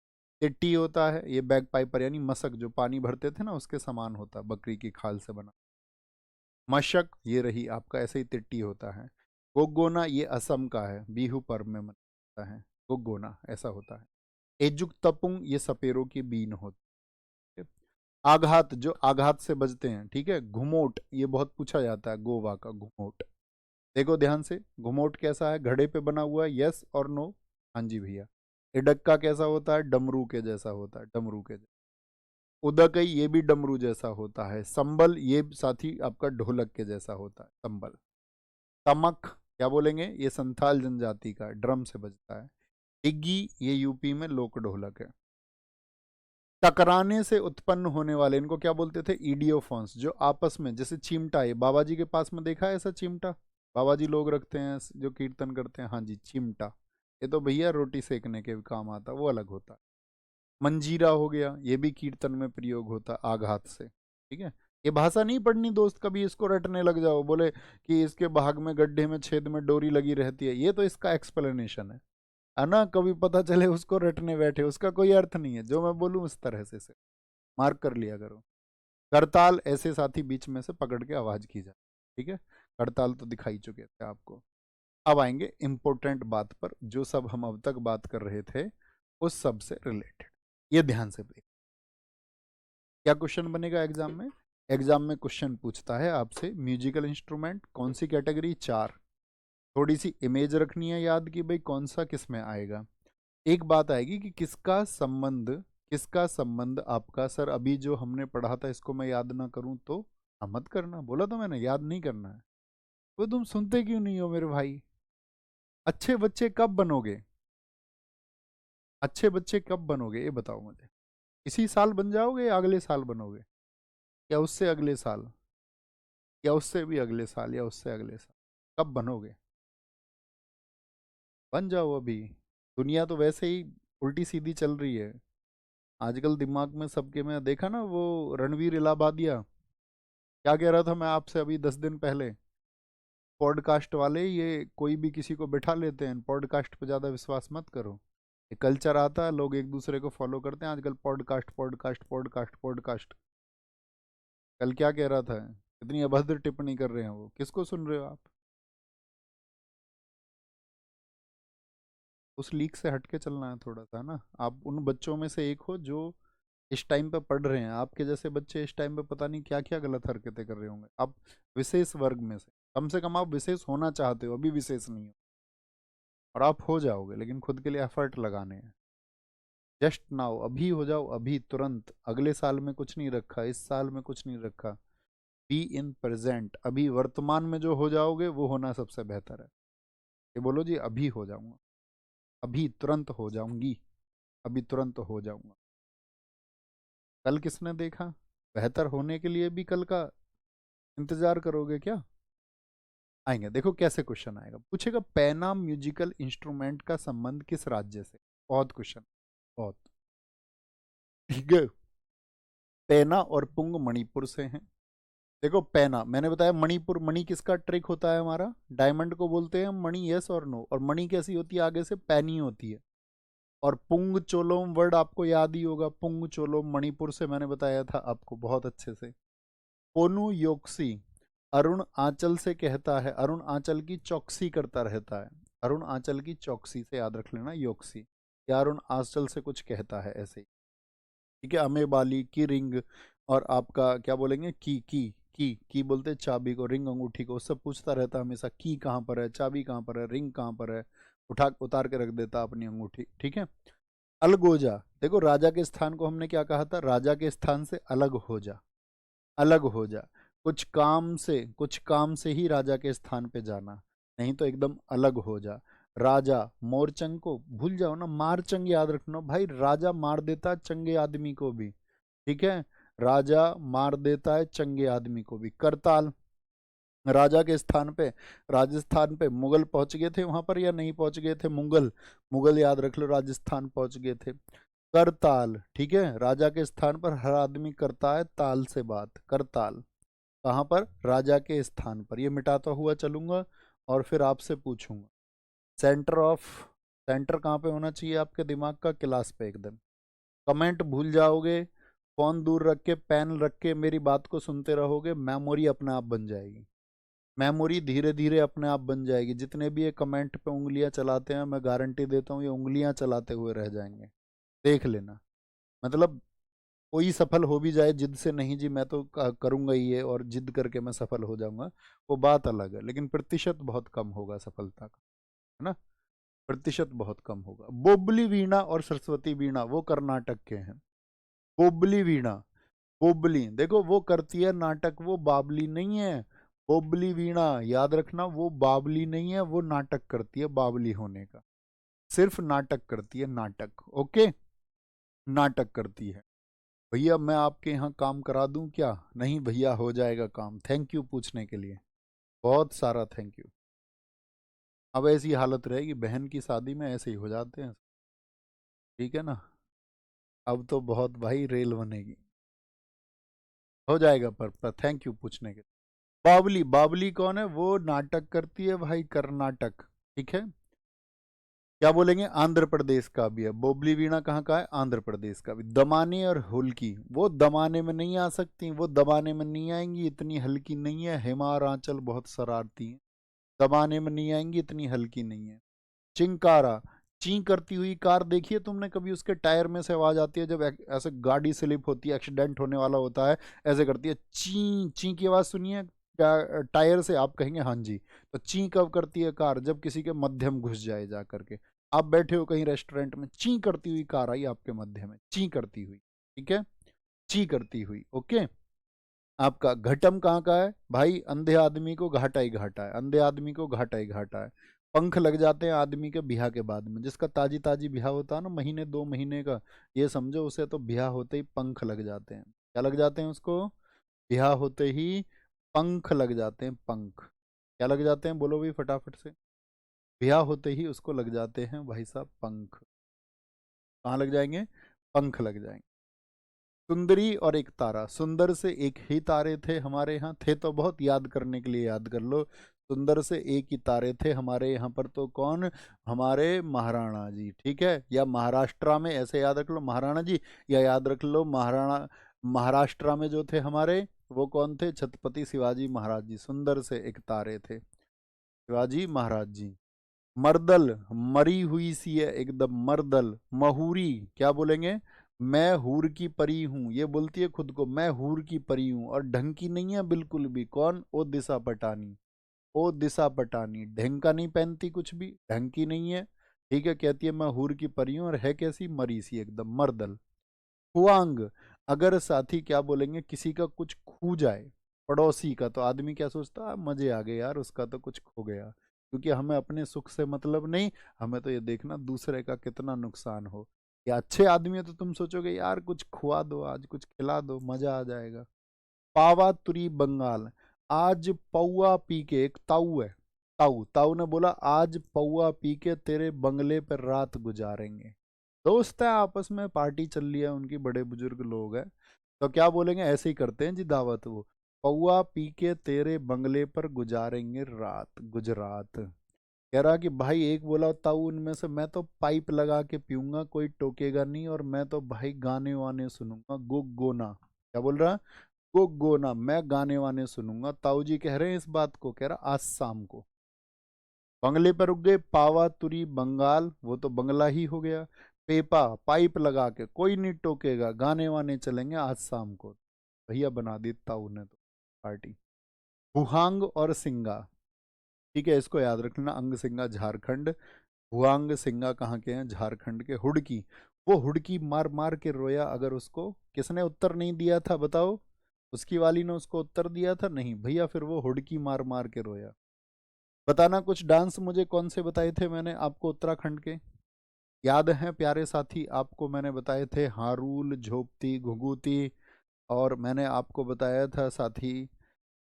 टिट्टी होता है, ये बैग पाइपर यानी मशक जो पानी भरते थे ना उसके समान होता है, बकरी की खाल से बना। मशक ये रही आपका, ऐसे ही तिट्टी होता है। गोगोना ये असम का है, बिहू पर्व में मनाता है, गोगोना ऐसा होता है। एजुक तपुंग ये सपेरों की बीन होती है। आघात जो आघात से बजते हैं, ठीक है। घुमोट ये बहुत पूछा जाता है, गोवा का घुमोट। देखो ध्यान से, घुमोट कैसा है, घड़े पे बना हुआ है, यस और नो। हाँ जी भैया। इडक्का कैसा होता है, डमरू के जैसा होता है, डमरू के जैसा। उदकई ये भी डमरू जैसा होता है। संबल ये साथी आपका ढोलक के जैसा होता है, संबल। तमक क्या बोलेंगे, ये संथाल जनजाति का ड्रम से बजता है। डिग्गी ये यूपी में लोक ढोलक है। टकराने से उत्पन्न होने वाले इनको क्या बोलते थे, ईडियोफोन्स, जो आपस में जैसे चिमटा है, बाबा जी के पास में देखा है ऐसा चिमटा, बाबा जी लोग रखते हैं जो कीर्तन करते हैं, हाँ जी चिमटा। ये तो भैया रोटी सेकने के काम आता, वो अलग होता है। मंजीरा हो गया, ये भी कीर्तन में प्रयोग होता आघात से, ठीक है। ये भाषा नहीं पढ़नी दोस्त, कभी इसको रटने लग जाओ, बोले कि इसके भाग में गड्ढे में छेद में डोरी लगी रहती है, ये तो इसका एक्सप्लेनेशन है ना। कभी पता चले उसको रटने बैठे, उसका कोई अर्थ नहीं है, जो मैं बोलूं उस तरह से मार्क कर लिया करो। करताल ऐसे साथी बीच में से पकड़ के आवाज की जाए, ठीक है। करताल तो दिखाई चुके थे आपको। अब आएंगे इंपॉर्टेंट बात पर, जो सब हम अब तक बात कर रहे थे उस सब से रिलेटेड। ये ध्यान से देख, क्या क्वेश्चन बनेगा एग्जाम में। एग्जाम में क्वेश्चन पूछता है आपसे म्यूजिकल इंस्ट्रूमेंट कौन सी कैटेगरी, चार। थोड़ी सी इमेज रखनी है याद कि भाई कौन सा किस में आएगा। एक बात आएगी कि किसका संबंध आपका, सर अभी जो हमने पढ़ा था इसको मैं याद ना करूं तो। मत करना, बोला तो मैंने याद नहीं करना है। वो तुम सुनते क्यों नहीं हो मेरे भाई। अच्छे बच्चे कब बनोगे, अच्छे बच्चे कब बनोगे ये बताओ मुझे। इसी साल बन जाओगे या अगले साल बनोगे, या उससे अगले साल, या उससे भी अगले साल, या उससे अगले साल, कब बनोगे। बन जाओ अभी। दुनिया तो वैसे ही उल्टी सीधी चल रही है आजकल, दिमाग में सबके। मैं देखा ना वो रणवीर इलाहाबादिया, क्या कह रहा था मैं आपसे अभी 10 दिन पहले, पॉडकास्ट वाले ये कोई भी किसी को बिठा लेते हैं, पॉडकास्ट पे ज़्यादा विश्वास मत करो। ये कल्चर आता है, लोग एक दूसरे को फॉलो करते हैं आजकल, पॉडकास्ट पॉडकास्ट पॉडकास्ट पॉडकास्ट। कल क्या कह रहा था, इतनी अभद्र टिप्पणी कर रहे हैं वो, किसको सुन रहे हो आप। उस लीक से हटके चलना है थोड़ा सा ना। आप उन बच्चों में से एक हो जो इस टाइम पे पढ़ रहे हैं, आपके जैसे बच्चे इस टाइम पे पता नहीं क्या क्या गलत हरकतें कर रहे होंगे। आप विशेष वर्ग में से कम आप विशेष होना चाहते हो, अभी विशेष नहीं हो, और आप हो जाओगे, लेकिन खुद के लिए एफर्ट लगाने हैं। जस्ट नाउ अभी हो जाओ, अभी तुरंत। अगले साल में कुछ नहीं रखा, इस साल में कुछ नहीं रखा। बी इन प्रेजेंट, अभी वर्तमान में जो हो जाओगे वो होना सबसे बेहतर है। ये बोलो जी अभी हो जाऊंगा, अभी तुरंत हो जाऊंगी, अभी तुरंत हो जाऊंगा। कल किसने देखा, बेहतर होने के लिए भी कल का इंतजार करोगे क्या। आएंगे, देखो कैसे क्वेश्चन आएगा, पूछेगा पैना म्यूजिकल इंस्ट्रूमेंट का संबंध किस राज्य से। बहुत क्वेश्चन, बहुत, ठीक है। पैना और पुंग मणिपुर से हैं। देखो पैना मैंने बताया, मणिपुर, मणि किसका ट्रिक होता है हमारा, डायमंड को बोलते हैं मणि, यस और नो। और मणि कैसी होती है, आगे से पैनी होती है, और पुंग चोलोम वर्ड आपको याद ही होगा, पुंग चोलोम मणिपुर से मैंने बताया था आपको बहुत अच्छे से। पोनु योक्सी, अरुण आंचल से कहता है, अरुण आंचल की चौकसी करता रहता है, अरुण आंचल की चौकसी से याद रख लेना योक्सी, या अरुण आंचल से कुछ कहता है ऐसे ही, ठीक है। अमेबाली की रिंग, और आपका क्या बोलेंगे की बोलते हैं चाबी को, रिंग अंगूठी को, उससे पूछता रहता है हमेशा की कहाँ पर है, चाबी कहाँ पर है, रिंग कहाँ पर है, उतार के रख देता अपनी अंगूठी, ठीक है। अलगोजा, देखो राजा के स्थान को हमने क्या कहा था, राजा के स्थान से अलग हो जा, अलग हो जा, कुछ काम से ही राजा के स्थान पे जाना, नहीं तो एकदम अलग हो जा। राजा, मोरचंग को भूल जाओ ना, मारचंग याद रखना भाई, राजा मार देता है चंगे आदमी को भी, ठीक है, राजा मार देता है चंगे आदमी को भी। करताल, राजा के स्थान पे, राजस्थान पे मुगल पहुंच गए थे वहां पर या नहीं पहुंच गए थे, मुगल, मुगल याद रख लो, राजस्थान पहुंच गए थे। करताल, ठीक है, राजा के स्थान पर हर आदमी करता है ताल से बात, करताल कहाँ पर, राजा के स्थान पर, ये मिटाता हुआ चलूंगा और फिर आपसे पूछूंगा। सेंटर ऑफ, सेंटर कहाँ पे होना चाहिए आपके दिमाग का, क्लास पे एकदम। कमेंट भूल जाओगे, फोन दूर रख के पेन रख के मेरी बात को सुनते रहोगे, मेमोरी अपने आप बन जाएगी, मेमोरी धीरे धीरे अपने आप बन जाएगी। जितने भी ये कमेंट पे उंगलियां चलाते हैं, मैं गारंटी देता हूँ ये उंगलियां चलाते हुए रह जाएंगे, देख लेना। मतलब कोई सफल हो भी जाए जिद से, नहीं जी मैं तो करूंगा ही ये, और जिद करके मैं सफल हो जाऊंगा, वो बात अलग है, लेकिन प्रतिशत बहुत कम होगा सफलता का, है ना, प्रतिशत बहुत कम होगा। बोबली वीणा और सरस्वती वीणा वो कर्नाटक के हैं। बोबली वीणा, बोबली देखो वो करती है नाटक, वो बाबली नहीं है। बोबली वीणा याद रखना, वो बाबली नहीं है, वो नाटक करती है बाबली होने का, सिर्फ नाटक करती है, नाटक, ओके, नाटक करती है। भैया मैं आपके यहाँ काम करा दूं क्या, नहीं भैया हो जाएगा काम, थैंक यू पूछने के लिए, बहुत सारा थैंक यू। अब ऐसी हालत रहेगी, बहन की शादी में ऐसे ही हो जाते हैं, ठीक है ना, अब तो बहुत भाई रेल बनेगी, हो जाएगा, पर थैंक यू पूछने के लिए। बावली, बावली कौन है, वो नाटक करती है भाई, कर्नाटक, ठीक है। क्या बोलेंगे, आंध्र प्रदेश का भी है, बोबली वीणा कहाँ का है, आंध्र प्रदेश का भी। दमाने और हुल्की, वो दमाने में नहीं आ सकती, वो दबाने में नहीं आएंगी, इतनी हल्की नहीं है, हेमार आंचल बहुत शरारती है, दबाने में नहीं आएंगी, इतनी हल्की नहीं है। चिंकारा, ची करती हुई कार देखिए तुमने कभी, उसके टायर में से आवाज आती है जब ऐसे गाड़ी स्लिप होती है, एक्सीडेंट होने वाला होता है, ऐसे करती है ची ची की आवाज सुनिए टायर से, आप कहेंगे हाँ जी। तो ची कब करती है कार, जब किसी के मध्यम घुस जाए जा करके, आप बैठे हो कहीं रेस्टोरेंट में, ची करती हुई कार आई आपके मध्य में, ची करती हुई, ठीक है, ची करती हुई, ओके। आपका घटम कहाँ का है भाई, अंधे आदमी को घाटा ही घाटा है, अंधे आदमी को घाटा ही घाटा है। पंख लग जाते हैं आदमी के ब्याह के बाद में, जिसका ताजी ताजी ब्याह होता है ना, महीने 2 महीने का, ये समझो उसे तो ब्याह होते ही पंख लग जाते हैं, क्या लग जाते हैं उसको, ब्याह होते ही पंख लग जाते हैं, पंख, क्या लग जाते हैं बोलो भी फटाफट से, ब्याह होते ही उसको लग जाते हैं भाई साहब पंख, कहाँ लग जाएंगे, पंख लग जाएंगे। सुंदरी और एक तारा, सुंदर से एक ही तारे थे हमारे यहाँ, थे तो बहुत, याद करने के लिए याद कर लो, सुंदर से एक ही तारे थे हमारे यहाँ पर, तो कौन, हमारे महाराणा जी, ठीक है, या महाराष्ट्र में ऐसे याद रख लो महाराणा जी, या याद रख लो महाराणा, महाराष्ट्र में जो थे हमारे वो कौन थे, छत्रपति शिवाजी महाराज जी, सुंदर से एक तारे थे शिवाजी महाराज जी। मर्दल, मरी हुई सी है एकदम, मर्दल। महूरी, क्या बोलेंगे, मैं हूर की परी हूं, ये बोलती है खुद को, मैं हूर की परी हूं, और ढंग की नहीं है बिल्कुल भी, कौन, ओ दिशा पटानी, ओ दिशा पटानी, ढंग का नहीं पहनती कुछ भी, ढंग की नहीं है, ठीक है, कहती है मैं हूर की परी हूं, और है कैसी, मरी सी एकदम, मर्दल। हुआंग, अगर साथी क्या बोलेंगे, किसी का कुछ खो जाए, पड़ोसी का, तो आदमी क्या सोचता है, मजे आ गए यार, उसका तो कुछ खो गया, क्योंकि हमें अपने सुख से मतलब नहीं, हमें तो ये देखना दूसरे का कितना नुकसान हो। या अच्छे आदमी है तो तुम सोचोगे यार कुछ खुआ दो, आज कुछ खिला दो, मजा आ जाएगा। पावा तुरी बंगाल, आज पौआ पी के, एक ताऊ है, ताऊ, ताऊ ने बोला आज पौआ पी के तेरे बंगले पर रात गुजारेंगे, दोस्त है आपस में, पार्टी चल रही है उनकी, बड़े बुजुर्ग लोग हैं, तो क्या बोलेंगे, ऐसे ही करते हैं जी दावत, वो पौआ पी के तेरे बंगले पर गुजारेंगे रात, गुजरात। कह रहा कि भाई एक बोला ताऊ उनमें से, मैं तो पाइप लगा के पीऊंगा, कोई टोकेगा नहीं, और मैं तो भाई गाने वाने सुनूंगा, गो गोना। क्या बोल रहा? गो गोना, मैं गाने वाने सुनूंगा। ताऊ जी कह रहे हैं इस बात को, कह रहा आज शाम को। बंगले पर रुक गए। पावा तुरी बंगाल, वो तो बंगला ही हो गया। पेपा पाइप लगा के, कोई नहीं टोकेगा, गाने वाने चलेंगे आज शाम को। भैया बना दी ताऊ ने तो पार्टी। हुहांग और सिंगा, ठीक है, इसको याद रखना। अंग सिंगा झारखंड, हुआंग सिंगा कहाँ के हैं? झारखंड के। हुड़की, वो हुड़की मार मार के रोया। अगर उसको किसने उत्तर नहीं दिया था बताओ? उसकी वाली ने उसको उत्तर दिया था? नहीं भैया, फिर वो हुड़की मार मार के रोया। बताना कुछ डांस मुझे कौन से बताए थे मैंने आपको उत्तराखंड के, याद हैं प्यारे साथी? आपको मैंने बताए थे हारूल, झोपती, घुघुती, और मैंने आपको बताया था साथी,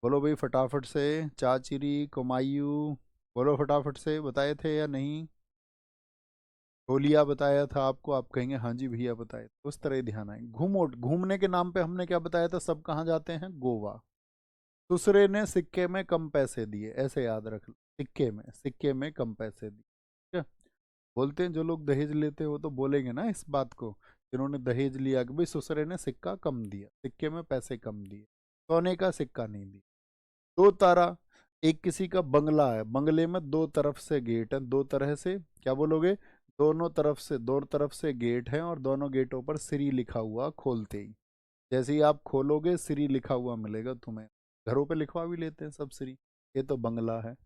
बोलो भाई फटाफट से, चाचिरी, कुमायूं, बोलो फटाफट से, बताए थे या नहीं? ढोलिया बताया था आपको, आप कहेंगे हाँ जी भैया बताए, तो उस तरह ही ध्यान आए। घूमोट, घूमने के नाम पे हमने क्या बताया था? सब कहाँ जाते हैं? गोवा। दूसरे ने सिक्के में कम पैसे दिए, ऐसे याद रख लो, सिक्के में, सिक्के में कम पैसे दिए, ठीक है? बोलते हैं जो लोग दहेज लेते हैं वो तो बोलेंगे ना इस बात को, जिन्होंने दहेज लिया, कि भाई ससुरे ने सिक्का कम दिया, सिक्के में पैसे कम दिए, सोने का सिक्का नहीं दिया। दो तारा, एक किसी का बंगला है, बंगले में दो तरफ से गेट है, दो तरह से, क्या बोलोगे? दोनों तरफ से गेट हैं, और दोनों गेटों पर श्री लिखा हुआ, खोलते ही जैसे ही आप खोलोगे श्री लिखा हुआ मिलेगा तुम्हें। घरों पे लिखवा भी लेते हैं सब श्री। ये तो बंगला है।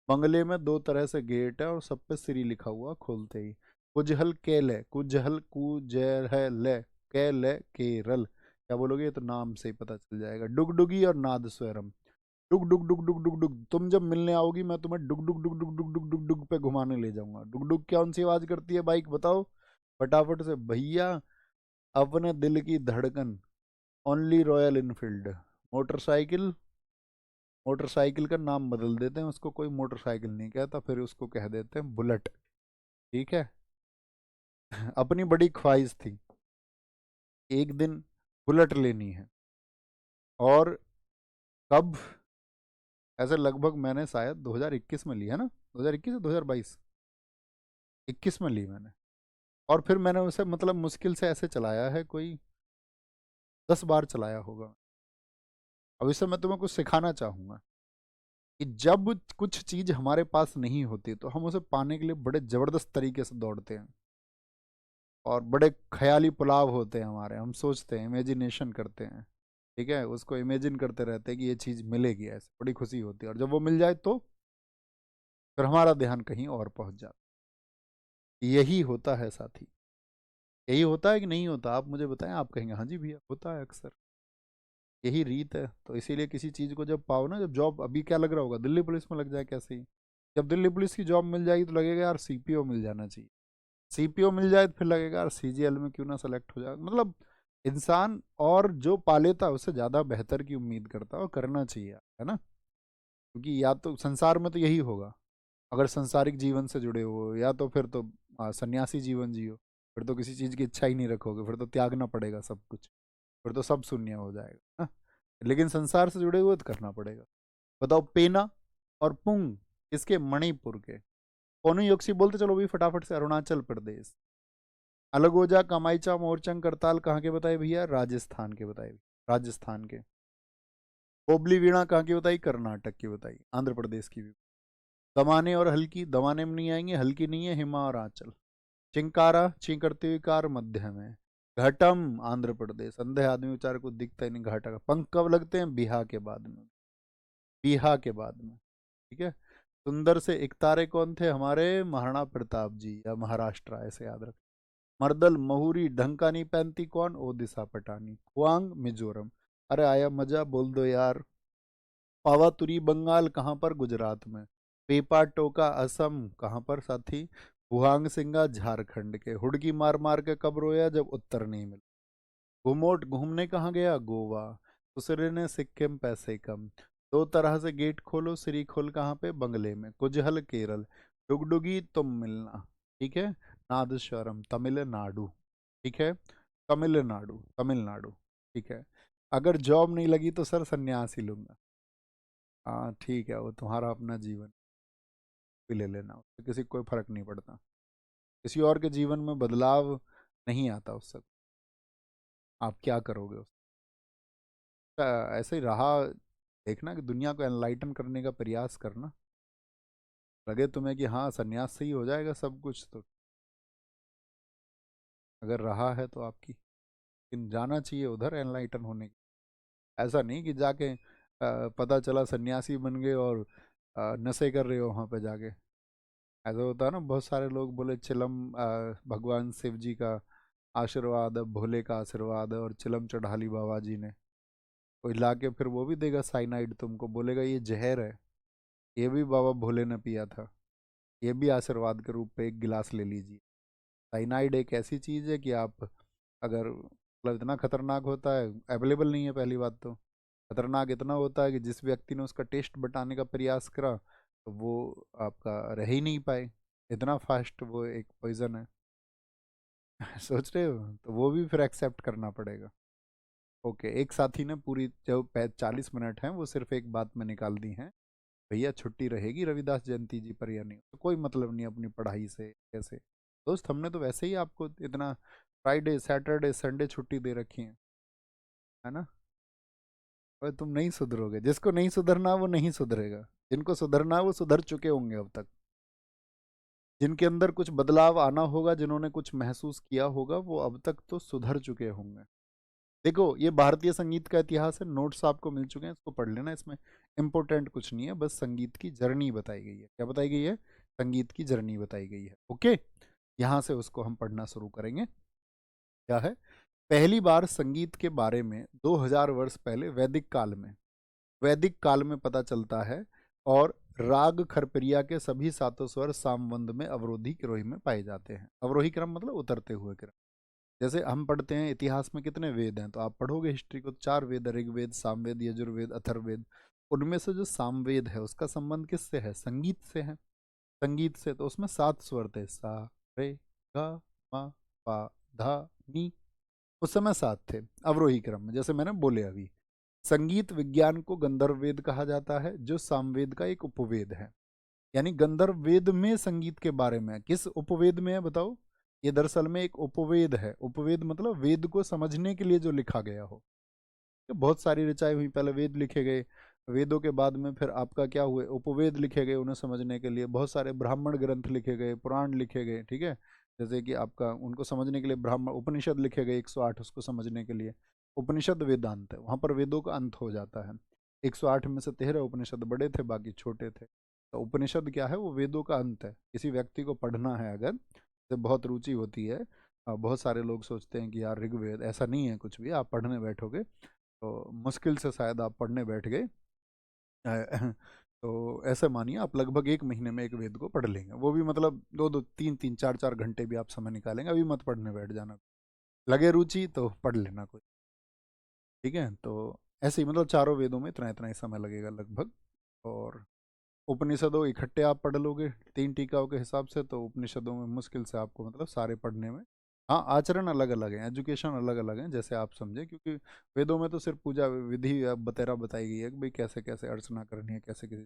बंगले में दो तरह से गेट है, और सब पे श्री लिखा हुआ खोलते ही। कुजहल केले, कुजहल कुजहल केले केरल, क्या बोलोगे? ये तो नाम से ही पता चल जाएगा। डुगडुगी और नाद स्वरम, डुग डुग डुग डुग डुग डुग, तुम जब मिलने आओगी मैं तुम्हें डुग डुग डुग डुग डुग डुग डुग डुग पे घुमाने ले जाऊंगा। डुग डुग कौन सी आवाज करती है बाइक, बताओ फटाफट से भैया? अपने दिल की धड़कन, only royal Enfield. Motorcycle, motorcycle का नाम बदल देते हैं, उसको कोई मोटरसाइकिल नहीं कहता, फिर उसको कह देते हैं बुलेट, ठीक है? अपनी बड़ी ख्वाहिश थी एक दिन बुलेट लेनी है, और कब? ऐसे लगभग मैंने शायद 2021 में ली है ना, 2021 या 2022, 21 में ली मैंने। और फिर मैंने उसे मतलब मुश्किल से ऐसे चलाया है, कोई 10 बार चलाया होगा। अब इससे मैं तुम्हें कुछ सिखाना चाहूंगा कि जब कुछ चीज हमारे पास नहीं होती तो हम उसे पाने के लिए बड़े जबरदस्त तरीके से दौड़ते हैं, और बड़े ख्याली पुलाव होते हैं हमारे, हम सोचते हैं, इमेजिनेशन करते हैं, ठीक है, उसको इमेजिन करते रहते हैं कि ये चीज़ मिलेगी, ऐसे बड़ी खुशी होती है, और जब वो मिल जाए तो फिर हमारा ध्यान कहीं और पहुंच जाता है। यही होता है साथी, यही होता है कि नहीं होता? आप मुझे बताएं, आप कहेंगे हाँ जी भैया होता है अक्सर, यही रीत है। तो इसीलिए किसी चीज़ को जब पाओ ना, जब जॉब, अभी क्या लग रहा होगा दिल्ली पुलिस में लग जाए कैसे ही, जब दिल्ली पुलिस की जॉब मिल जाएगी तो लगेगा यार सीपीओ मिल जाना चाहिए, सीपीओ मिल जाए तो फिर लगेगा यार सीजीएल में क्यों ना सेलेक्ट हो जाए। मतलब इंसान और जो पा लेता है उससे ज़्यादा बेहतर की उम्मीद करता है, और करना चाहिए, है ना? क्योंकि या तो संसार में तो यही होगा, अगर संसारिक जीवन से जुड़े हो, या तो फिर तो सन्यासी जीवन जियो, फिर तो किसी चीज़ की इच्छा ही नहीं रखोगे, फिर तो त्यागना पड़ेगा सब कुछ, फिर तो सब शून्य हो जाएगा, हाँ? लेकिन संसार से जुड़े हुए तो करना पड़ेगा। बताओ पेना और पुंग किसके? मणिपुर के। कौन योक्सी बोलते चलो भाई फटाफट से? अरुणाचल प्रदेश। अलगोजा, कामाइचा, मोरचंग, करताल कहाँ के बताए भैया? राजस्थान के बताए, राजस्थान के। बोबली वीणा कहाँ की बताई? कर्नाटक की बताई, आंध्र प्रदेश की भी। दमाने और हल्की, दमाने में नहीं आएंगे, हल्की नहीं है, हिमा और आंचल। चिंकारा, ची करते हुए कार मध्य में। घटम, आंध्र प्रदेश, अंधे आदमी बेचारे को दिखता ही नहीं घाटा का। पंख कब लगते हैं? बिहा के बाद में, बिहा के बाद में, ठीक है? सुंदर से इकतारे कौन थे हमारे? महाराणा प्रताप जी, या महाराष्ट्र, ऐसे याद रख। मर्दल महुरी ढंकानी पैंती कौन? ओडिशा पटानी। खुआंग, मिजोरम। अरे आया मजा, बोल दो यार। पावातुरी बंगाल कहाँ पर? गुजरात में। पेपा टोका असम कहाँ पर साथी? हुआंग सिंगा झारखंड के। हुड़की मार मार के कब रोया? जब उत्तर नहीं मिला। घुमोट घूमने कहाँ गया? गोवा। दूसरे ने सिक्किम पैसे कम। दो तरह से गेट खोलो, श्री खोल कहाँ पे? बंगले में। कुजहल केरल। डुगडुगी तुम मिलना, ठीक है? नादस्वरम तमिलनाडु, ठीक है? तमिलनाडु, तमिलनाडु, ठीक है? अगर जॉब नहीं लगी तो सर संन्यास ही लूंगा। हाँ ठीक है, वो तुम्हारा अपना जीवन, भी ले लेना, उससे किसी को कोई फर्क नहीं पड़ता। किसी और के जीवन में बदलाव नहीं आता उससे, आप क्या करोगे ऐसे ही रहा। देखना कि दुनिया को एनलाइटन करने का प्रयास करना। लगे तुम्हें कि हाँ सन्यास से ही हो जाएगा सब कुछ, तो अगर रहा है तो आपकी, लेकिन जाना चाहिए उधर एनलाइटन होने की। ऐसा नहीं कि जाके पता चला सन्यासी बन गए और नशे कर रहे हो वहाँ पे जाके। ऐसा होता है ना, बहुत सारे लोग बोले चिलम भगवान शिव जी का आशीर्वाद, भोले का आशीर्वाद, और चिलम चढ़ा ली बाबा जी ने। कोई ला के फिर वो भी देगा साइनाइड तुमको, बोलेगा ये जहर है, ये भी बाबा भोले ने पिया था, ये भी आशीर्वाद के रूप पे एक गिलास ले लीजिए। साइनाइड एक ऐसी चीज़ है कि आप अगर, मतलब इतना खतरनाक होता है, अवेलेबल नहीं है पहली बात तो। खतरनाक इतना होता है कि जिस व्यक्ति ने उसका टेस्ट बताने का प्रयास करा तो वो आपका रह ही नहीं पाए, इतना फास्ट वो एक पॉइजन है। सोच रहे हो, तो वो भी फिर एक्सेप्ट करना पड़ेगा। ओके, एक साथी ने पूरी जो 40 मिनट हैं वो सिर्फ एक बात में निकाल दी हैं, भैया छुट्टी रहेगी रविदास जयंती जी पर या नहीं, तो कोई मतलब नहीं अपनी पढ़ाई से कैसे। दोस्त हमने तो वैसे ही आपको इतना फ्राइडे सैटरडे संडे छुट्टी दे रखी है ना। और तुम नहीं सुधरोगे, जिसको नहीं सुधरना वो नहीं सुधरेगा, जिनको सुधरना वो सुधर चुके होंगे अब तक। जिनके अंदर कुछ बदलाव आना होगा, जिन्होंने कुछ महसूस किया होगा, वो अब तक तो सुधर चुके होंगे। देखो ये भारतीय संगीत का इतिहास है, नोट्स आपको मिल चुके हैं, इसको पढ़ लेना। इसमें इम्पोर्टेंट कुछ नहीं है, बस संगीत की जर्नी बताई गई है। क्या बताई गई है? संगीत की जर्नी बताई गई है। ओके, यहाँ से उसको हम पढ़ना शुरू करेंगे। क्या है? पहली बार संगीत के बारे में 2000 वर्ष पहले वैदिक काल में पता चलता है, और राग खरप्रिया के सभी सातों स्वर सामवंद में अवरोही किरोही में पाए जाते हैं। अवरोही क्रम मतलब उतरते हुए क्रम। जैसे हम पढ़ते हैं इतिहास में कितने वेद हैं, तो आप पढ़ोगे हिस्ट्री को, 4 वेद, ऋग्वेद, सामवेद, यजुर्वेद, अथर्ववेद। उनमें से जो सामवेद है उसका संबंध किससे है? संगीत से है। संगीत से, तो उसमें 7 स्वर थे, सा, रे, गा, मा, पा, धा, नी। उस समय 7 थे अवरोही क्रम में, जैसे मैंने बोले अभी। संगीत विज्ञान को गंधर्व वेद कहा जाता है, जो सामवेद का एक उपवेद है। यानी गंधर्व वेद में संगीत के बारे में, किस उपवेद में है बताओ? ये दरअसल में एक उपवेद है। उपवेद मतलब वेद को समझने के लिए जो लिखा गया हो। तो बहुत सारी ऋचाएं हुई, पहले वेद लिखे गए, वेदों के बाद में फिर आपका क्या हुए, उपवेद लिखे गए उन्हें समझने के लिए। बहुत सारे ब्राह्मण ग्रंथ लिखे गए, पुराण लिखे गए, ठीक है। जैसे कि आपका उनको समझने के लिए ब्राह्मण उपनिषद लिखे गए 108, उसको समझने के लिए। उपनिषद वेदांत है, वहाँ पर वेदों का अंत हो जाता है। 108 में से 13 उपनिषद बड़े थे, बाकी छोटे थे। तो उपनिषद क्या है? वो वेदों का अंत है। किसी व्यक्ति को पढ़ना है अगर, तो बहुत रुचि होती है। बहुत सारे लोग सोचते हैं कि यार ऋग्वेद, ऐसा नहीं है कुछ भी। आप पढ़ने बैठोगे तो मुश्किल से शायद आप पढ़ने बैठ गए तो ऐसे मानिए आप लगभग 1 महीने में एक वेद को पढ़ लेंगे, वो भी मतलब 2-2 3-3 4-4 घंटे भी आप समय निकालेंगे। अभी मत पढ़ने बैठ जाना, लगे रुचि तो पढ़ लेना कोई, ठीक है। तो ऐसे ही मतलब चारों वेदों में इतना इतना ही समय लगेगा लगभग। और उपनिषदों इकट्ठे आप पढ़ लोगे 3 टीकाओं के हिसाब से, तो उपनिषदों में मुश्किल से आपको मतलब सारे पढ़ने में। हाँ, आचरण अलग अलग है, एजुकेशन अलग अलग है, जैसे आप समझे, क्योंकि वेदों में तो सिर्फ पूजा विधि बतेरा बताई गई है कि भाई कैसे कैसे अर्चना करनी है, कैसे कैसे।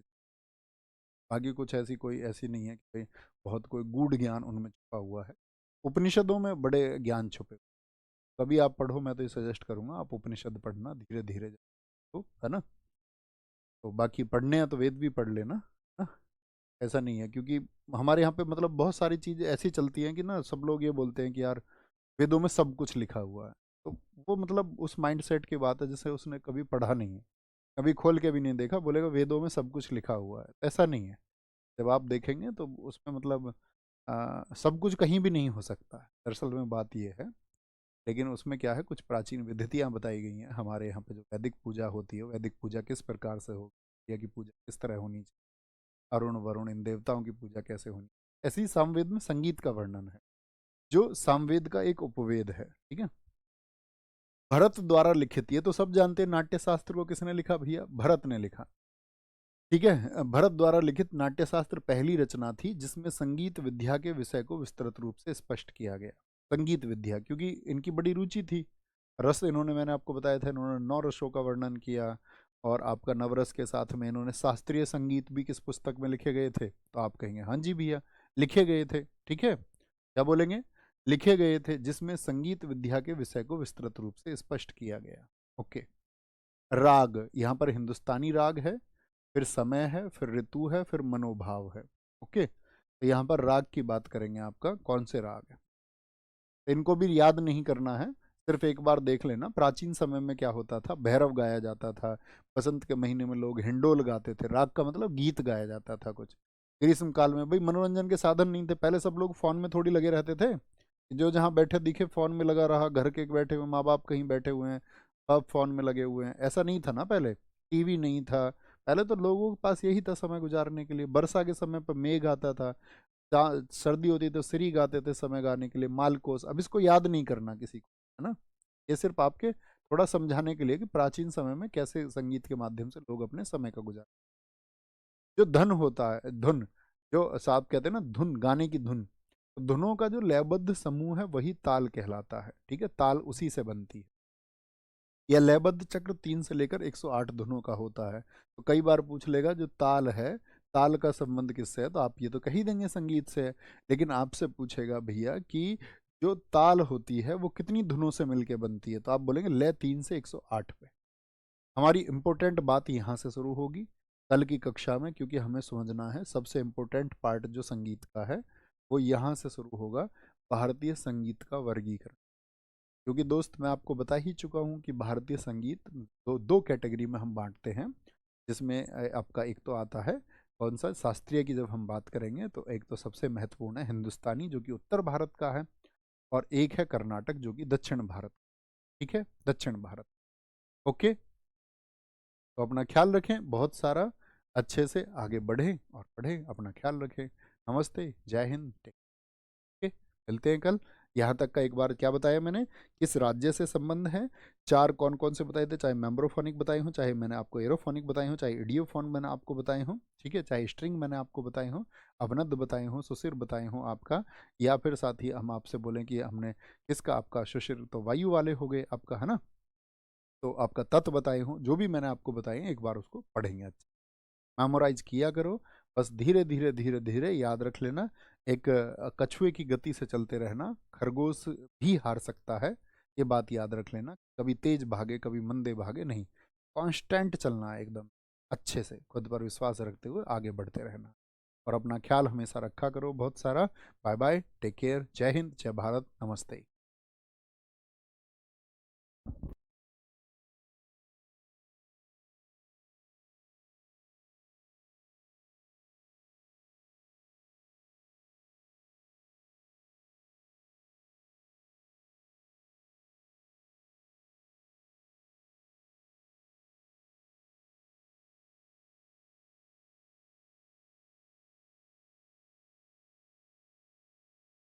बाकी कुछ ऐसी कोई ऐसी नहीं है कि भाई बहुत कोई गूढ़ ज्ञान उनमें छुपा हुआ है। उपनिषदों में बड़े ज्ञान छुपे। कभी आप पढ़ो, मैं तो ये सजेस्ट करूंगा आप उपनिषद पढ़ना धीरे धीरे, तो है ना। तो बाकी पढ़ने हैं तो वेद भी पढ़ लेना, है ना? ऐसा नहीं है, क्योंकि हमारे यहाँ पे मतलब बहुत सारी चीज़ें ऐसी चलती हैं कि ना, सब लोग ये बोलते हैं कि यार वेदों में सब कुछ लिखा हुआ है। तो वो मतलब उस माइंडसेट की बात है, जैसे उसने कभी पढ़ा नहीं है, कभी खोल के भी नहीं देखा, बोलेगा वेदों में सब कुछ लिखा हुआ है। ऐसा नहीं है। जब आप देखेंगे तो उसमें मतलब सब कुछ कहीं भी नहीं हो सकता है, दरअसल में बात ये है। लेकिन उसमें क्या है, कुछ प्राचीन विधियाँ बताई गई हैं। हमारे यहाँ पे जो वैदिक पूजा होती है, वैदिक पूजा किस प्रकार से हो, या की पूजा किस तरह होनी चाहिए, अरुण वरुण इन देवताओं की पूजा कैसे होनी, ऐसे ही सामवेद में संगीत का वर्णन है, जो सामवेद का एक उपवेद है, ठीक है। भरत द्वारा लिखित, ये तो सब जानते हैं, नाट्य शास्त्र को किसने लिखा भैया? भरत ने लिखा, ठीक है। भरत द्वारा लिखित नाट्य शास्त्र पहली रचना थी जिसमें संगीत विद्या के विषय को विस्तृत रूप से स्पष्ट किया गया। संगीत विद्या, क्योंकि इनकी बड़ी रुचि थी। रस इन्होंने, मैंने आपको बताया था, इन्होंने 9 रसों का वर्णन किया। और आपका नवरस के साथ में इन्होंने शास्त्रीय संगीत भी किस पुस्तक में लिखे गए थे, तो आप कहेंगे हाँ जी भैया लिखे गए थे। ठीक है, क्या बोलेंगे, लिखे गए थे, जिसमें संगीत विद्या के विषय को विस्तृत रूप से स्पष्ट किया गया। ओके। राग, यहाँ पर हिंदुस्तानी राग है, फिर समय है, फिर ऋतु है, फिर मनोभाव है। ओके, तो यहाँ पर राग की बात करेंगे, आपका कौन से राग है, इनको भी याद नहीं करना है, सिर्फ एक बार देख लेना। प्राचीन समय में क्या होता था, भैरव गाया जाता था, बसंत के महीने में लोग हिंडोल गाते थे, राग का मतलब गीत गाया जाता था कुछ। ग्रीष्म काल में भाई मनोरंजन के साधन नहीं थे, पहले सब लोग फोन में थोड़ी लगे रहते थे, जो जहाँ बैठे दिखे फोन में लगा रहा, घर के बैठे हुए माँ बाप कहीं बैठे हुए हैं, सब फोन में लगे हुए हैं, ऐसा नहीं था ना पहले, टीवी नहीं था। पहले तो लोगों के पास यही था समय गुजारने के लिए, वर्षा के समय पर मेघ आता था, सर्दी होती तो श्री गाते थे समय गाने के लिए, मालकोस। अब इसको याद नहीं करना किसी को, है ना, ये सिर्फ आपके थोड़ा समझाने के लिए कि प्राचीन समय में कैसे संगीत के माध्यम से लोग अपने समय का गुजार। जो धन होता है, धुन, जो साहब कहते हैं ना धुन, गाने की धुन, तो धुनों का जो लयबद्ध समूह है वही ताल कहलाता है। ठीक है, ताल उसी से बनती है। यह लयबद्ध चक्र 3 से लेकर 108 धुनों का होता है। तो कई बार पूछ लेगा जो ताल है, ताल का संबंध किससे है, तो आप ये तो कह ही देंगे संगीत से है। लेकिन आपसे पूछेगा भैया कि जो ताल होती है वो कितनी धुनों से मिलके बनती है, तो आप बोलेंगे लय 3 से 108 पे। हमारी इंपॉर्टेंट बात यहाँ से शुरू होगी कल की कक्षा में, क्योंकि हमें समझना है सबसे इम्पोर्टेंट पार्ट जो संगीत का है वो यहाँ से शुरू होगा, भारतीय संगीत का वर्गीकरण। क्योंकि दोस्त मैं आपको बता ही चुका हूँ कि भारतीय संगीत दो दो कैटेगरी में हम बांटते हैं, जिसमें आपका एक तो आता है कौन सा, शास्त्रीय की जब हम बात करेंगे तो एक तो सबसे महत्वपूर्ण है हिंदुस्तानी जो कि उत्तर भारत का है, और एक है कर्नाटक जो कि दक्षिण भारत। ठीक है, दक्षिण भारत। ओके, तो अपना ख्याल रखें बहुत सारा, अच्छे से आगे बढ़ें और पढ़ें, अपना ख्याल रखें। नमस्ते, जय हिंद, ओके, मिलते हैं कल। यहाँ तक का एक बार क्या बताया मैंने, किस राज्य से संबंध है, चार कौन कौन से बताए थे, चाहे मेम्ब्रोफोनिक बताए हों, चाहे मैंने आपको एरोफोनिक बताए हों, चाहे इडियोफोन मैंने आपको बताए हों, ठीक है, चाहे स्ट्रिंग मैंने आपको बताए हों, अवनद्ध बताए हों, सुशिर बताए हों आपका, या फिर साथ ही हम आपसे बोलें कि हमने किसका, आपका सुशिर तो वायु वाले हो गए आपका, है ना, तो आपका तत्व बताए हों, जो भी मैंने आपको बताए एक बार उसको पढ़ेंगे, अच्छा मेमोराइज किया करो। बस धीरे धीरे धीरे धीरे याद रख लेना, एक कछुए की गति से चलते रहना, खरगोश भी हार सकता है, ये बात याद रख लेना। कभी तेज भागे कभी मंदे भागे नहीं, कांस्टेंट चलना है एकदम अच्छे से, खुद पर विश्वास रखते हुए आगे बढ़ते रहना, और अपना ख्याल हमेशा रखा करो बहुत सारा। बाय बाय, टेक केयर, जय हिंद, जय भारत, नमस्ते।